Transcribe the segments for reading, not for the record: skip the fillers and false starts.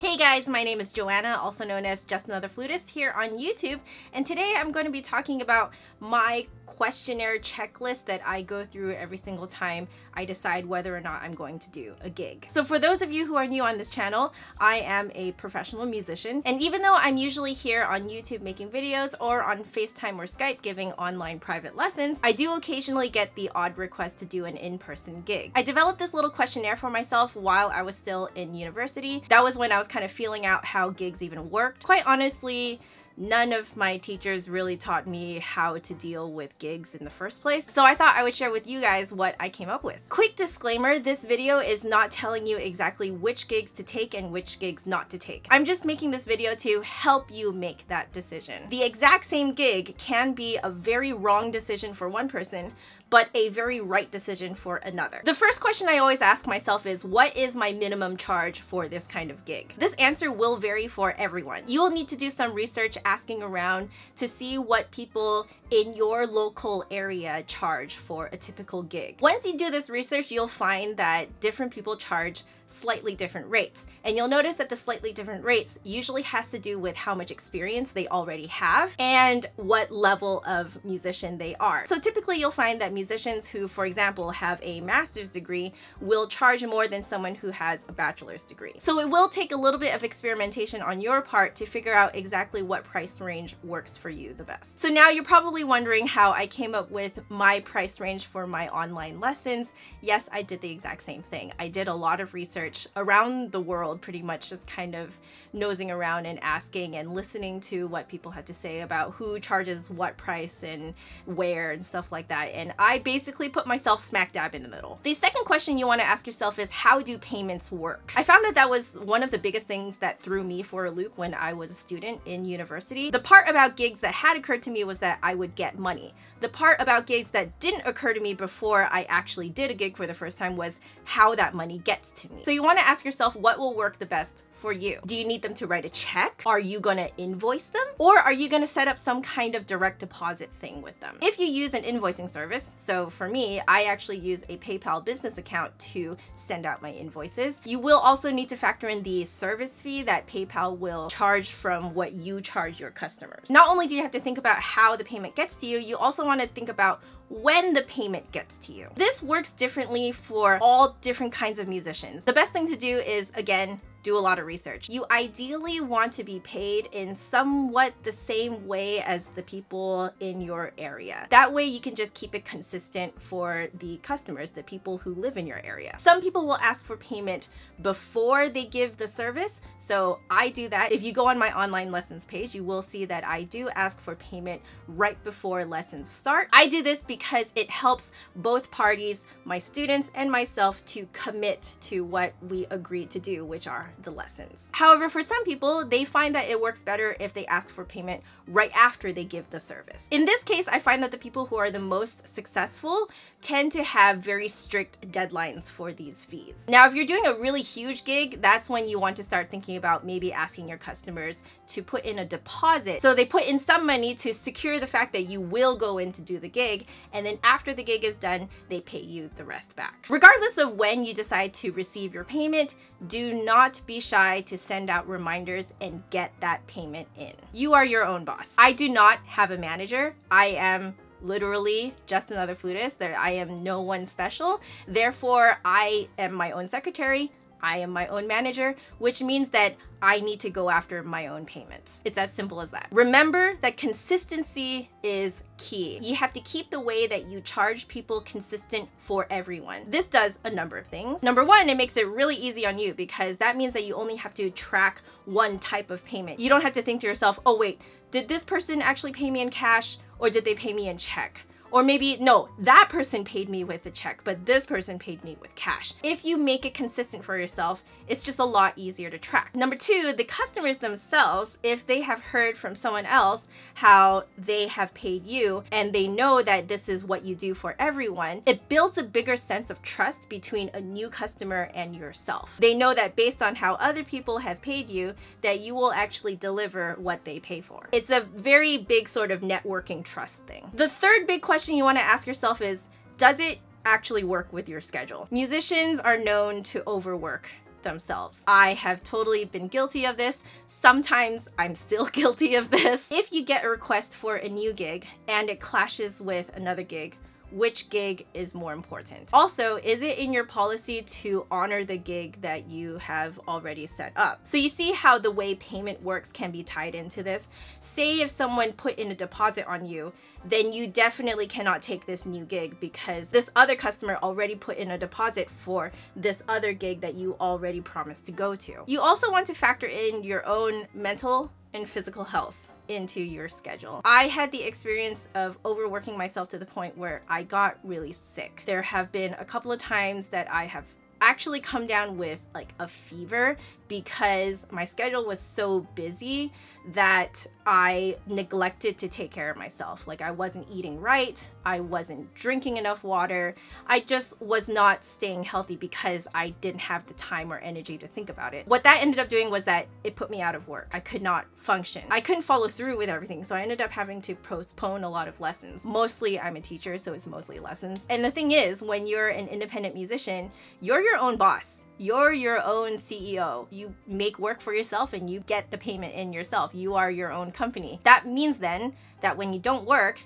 Hey guys, my name is Joanna, also known as Just Another Flutist here on YouTube, and today I'm going to be talking about my questionnaire checklist that I go through every single time I decide whether or not I'm going to do a gig. So for those of you who are new on this channel, I am a professional musician, and even though I'm usually here on YouTube making videos or on FaceTime or Skype giving online private lessons, I do occasionally get the odd request to do an in-person gig. I developed this little questionnaire for myself while I was still in university. That was when I was kind of feeling out how gigs even worked. Quite honestly, none of my teachers really taught me how to deal with gigs in the first place, so I thought I would share with you guys what I came up with. Quick disclaimer, this video is not telling you exactly which gigs to take and which gigs not to take. I'm just making this video to help you make that decision. The exact same gig can be a very wrong decision for one person, but a very right decision for another. The first question I always ask myself is, what is my minimum charge for this kind of gig? This answer will vary for everyone. You will need to do some research asking around to see what people in your local area charge for a typical gig. Once you do this research, you'll find that different people charge slightly different rates. And you'll notice that the slightly different rates usually has to do with how much experience they already have and what level of musician they are. So typically you'll find that musicians who, for example, have a master's degree will charge more than someone who has a bachelor's degree. So it will take a little bit of experimentation on your part to figure out exactly what price range works for you the best. So now you're probably wondering how I came up with my price range for my online lessons. Yes, I did the exact same thing. I did a lot of research around the world, pretty much just kind of nosing around and asking and listening to what people had to say about who charges what price and where and stuff like that. And I basically put myself smack dab in the middle. The second question you want to ask yourself is, how do payments work? I found that that was one of the biggest things that threw me for a loop when I was a student in university. The part about gigs that had occurred to me was that I would get money. The part about gigs that didn't occur to me before I actually did a gig for the first time was how that money gets to me. So you want to ask yourself, what will work the best for you? Do you need them to write a check? Are you going to invoice them? Or are you going to set up some kind of direct deposit thing with them? If you use an invoicing service, so for me, I actually use a PayPal business account to send out my invoices. You will also need to factor in the service fee that PayPal will charge from what you charge your customers. Not only do you have to think about how the payment gets to you, you also want to think about when the payment gets to you. This works differently for all different kinds of musicians. The best thing to do is, again, do a lot of research. You ideally want to be paid in somewhat the same way as the people in your area. That way you can just keep it consistent for the customers, the people who live in your area. Some people will ask for payment before they give the service, so I do that. If you go on my online lessons page, you will see that I do ask for payment right before lessons start. I do this because it helps both parties, my students and myself, to commit to what we agreed to do, which are the lessons. However, for some people, they find that it works better if they ask for payment right after they give the service. In this case, I find that the people who are the most successful tend to have very strict deadlines for these fees. Now, if you're doing a really huge gig, that's when you want to start thinking about maybe asking your customers to put in a deposit. So they put in some money to secure the fact that you will go in to do the gig, and then after the gig is done, they pay you the rest back. Regardless of when you decide to receive your payment, do not be shy to send out reminders and get that payment in. You are your own boss. I do not have a manager. I am literally just another flutist. I am no one special. Therefore, I am my own secretary. I am my own manager, which means that I need to go after my own payments. It's as simple as that. Remember that consistency is key. You have to keep the way that you charge people consistent for everyone. This does a number of things. Number one, it makes it really easy on you because that means that you only have to track one type of payment. You don't have to think to yourself, oh wait, did this person actually pay me in cash or did they pay me in check? Or maybe, no, that person paid me with a check, but this person paid me with cash. If you make it consistent for yourself, it's just a lot easier to track. Number two, the customers themselves, if they have heard from someone else how they have paid you and they know that this is what you do for everyone, it builds a bigger sense of trust between a new customer and yourself. They know that based on how other people have paid you, that you will actually deliver what they pay for. It's a very big sort of networking trust thing. The third big question you want to ask yourself is, does it actually work with your schedule? Musicians are known to overwork themselves. I have totally been guilty of this. Sometimes I'm still guilty of this. If you get a request for a new gig and it clashes with another gig, which gig is more important? Also, is it in your policy to honor the gig that you have already set up? So you see how the way payment works can be tied into this. Say if someone put in a deposit on you, then you definitely cannot take this new gig because this other customer already put in a deposit for this other gig that you already promised to go to. You also want to factor in your own mental and physical health into your schedule. I had the experience of overworking myself to the point where I got really sick. There have been a couple of times that I have actually come down with like a fever because my schedule was so busy that I neglected to take care of myself. Like I wasn't eating right, I wasn't drinking enough water, I just was not staying healthy because I didn't have the time or energy to think about it. What that ended up doing was that it put me out of work. I could not function. I couldn't follow through with everything, so I ended up having to postpone a lot of lessons. Mostly I'm a teacher, so it's mostly lessons. And the thing is, when you're an independent musician, you're your own boss. You're your own CEO. You make work for yourself and you get the payment in yourself. You are your own company. That means then that when you don't work,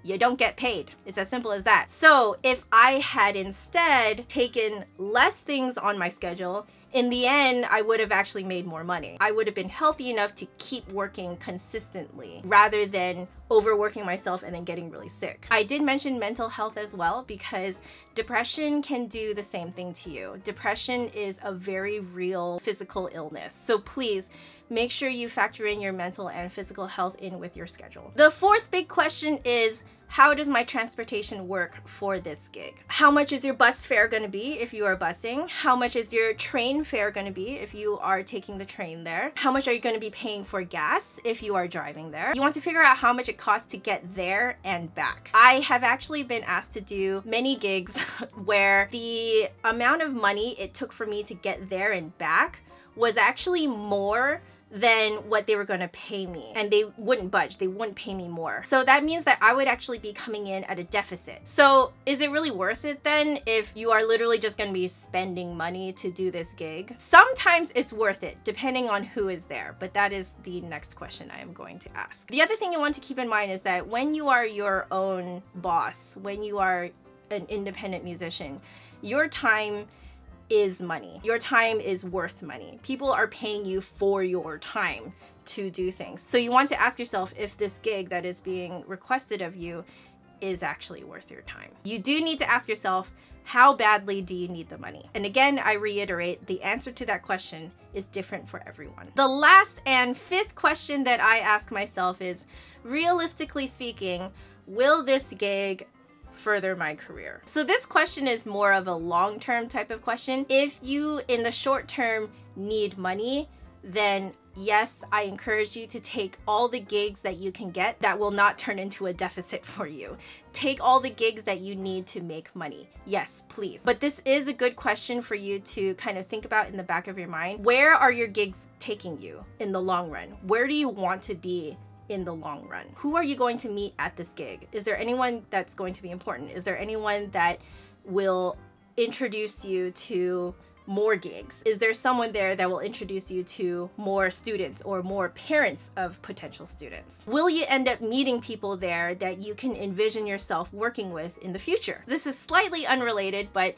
you don't get paid. It's as simple as that. So if I had instead taken less things on my schedule, in the end, I would have actually made more money. I would have been healthy enough to keep working consistently rather than overworking myself and then getting really sick. I did mention mental health as well because depression can do the same thing to you. Depression is a very real physical illness. So please make sure you factor in your mental and physical health in with your schedule. The fourth big question is, how does my transportation work for this gig? How much is your bus fare going to be if you are busing? How much is your train fare going to be if you are taking the train there? How much are you going to be paying for gas if you are driving there? You want to figure out how much it costs to get there and back. I have actually been asked to do many gigs where the amount of money it took for me to get there and back was actually more than what they were going to pay me, and they wouldn't budge. They wouldn't pay me more. So that means that I would actually be coming in at a deficit. So is it really worth it then if you are literally just going to be spending money to do this gig? Sometimes it's worth it depending on who is there, but that is the next question I am going to ask. The other thing you want to keep in mind is that when you are your own boss, when you are an independent musician, your time is money. Your time is worth money. People are paying you for your time to do things. So you want to ask yourself if this gig that is being requested of you is actually worth your time. You do need to ask yourself, how badly do you need the money? And again, I reiterate, the answer to that question is different for everyone. The last and fifth question that I ask myself is, realistically speaking, will this gig further my career? So this question is more of a long-term type of question. If you in the short term need money, then yes, I encourage you to take all the gigs that you can get that will not turn into a deficit for you. Take all the gigs that you need to make money. Yes, please. But this is a good question for you to kind of think about in the back of your mind. Where are your gigs taking you in the long run? Where do you want to be in the long run? Who are you going to meet at this gig? Is there anyone that's going to be important? Is there anyone that will introduce you to more gigs? Is there someone there that will introduce you to more students or more parents of potential students? Will you end up meeting people there that you can envision yourself working with in the future? This is slightly unrelated, but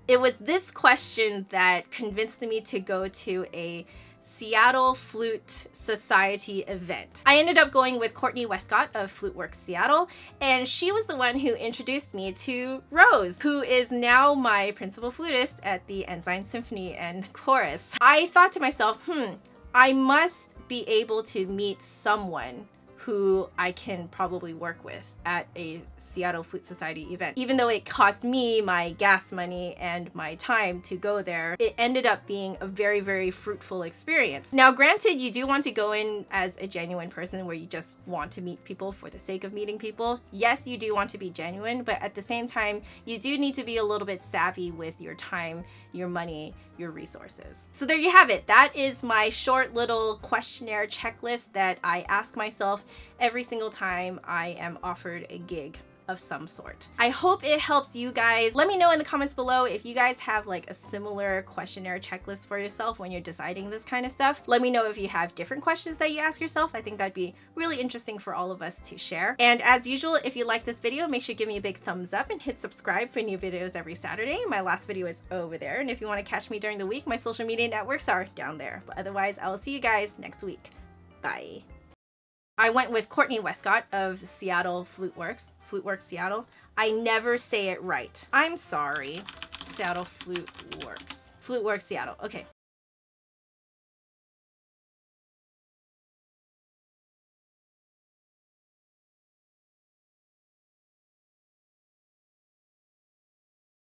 it was this question that convinced me to go to a Seattle Flute Society event. I ended up going with Courtney Westcott of FluteWorks Seattle, and she was the one who introduced me to Rose, who is now my principal flutist at the Ensign Symphony and Chorus. I thought to myself, I must be able to meet someone who I can probably work with at a Seattle Flute Society event. Even though it cost me my gas money and my time to go there, it ended up being a very, very fruitful experience. Now, granted, you do want to go in as a genuine person where you just want to meet people for the sake of meeting people. Yes, you do want to be genuine, but at the same time, you do need to be a little bit savvy with your time, your money, your resources. So there you have it. That is my short little questionnaire checklist that I ask myself every single time I am offered a gig of some sort. I hope it helps you guys. Let me know in the comments below if you guys have like a similar questionnaire checklist for yourself when you're deciding this kind of stuff. Let me know if you have different questions that you ask yourself. I think that'd be really interesting for all of us to share. And as usual, if you like this video, make sure to give me a big thumbs up and hit subscribe for new videos every Saturday. My last video is over there. And if you want to catch me during the week, my social media networks are down there. But otherwise, I will see you guys next week. Bye. I went with Courtney Westcott of Seattle Fluteworks. Fluteworks Seattle. I never say it right. I'm sorry. Seattle Fluteworks. Fluteworks Seattle. Okay.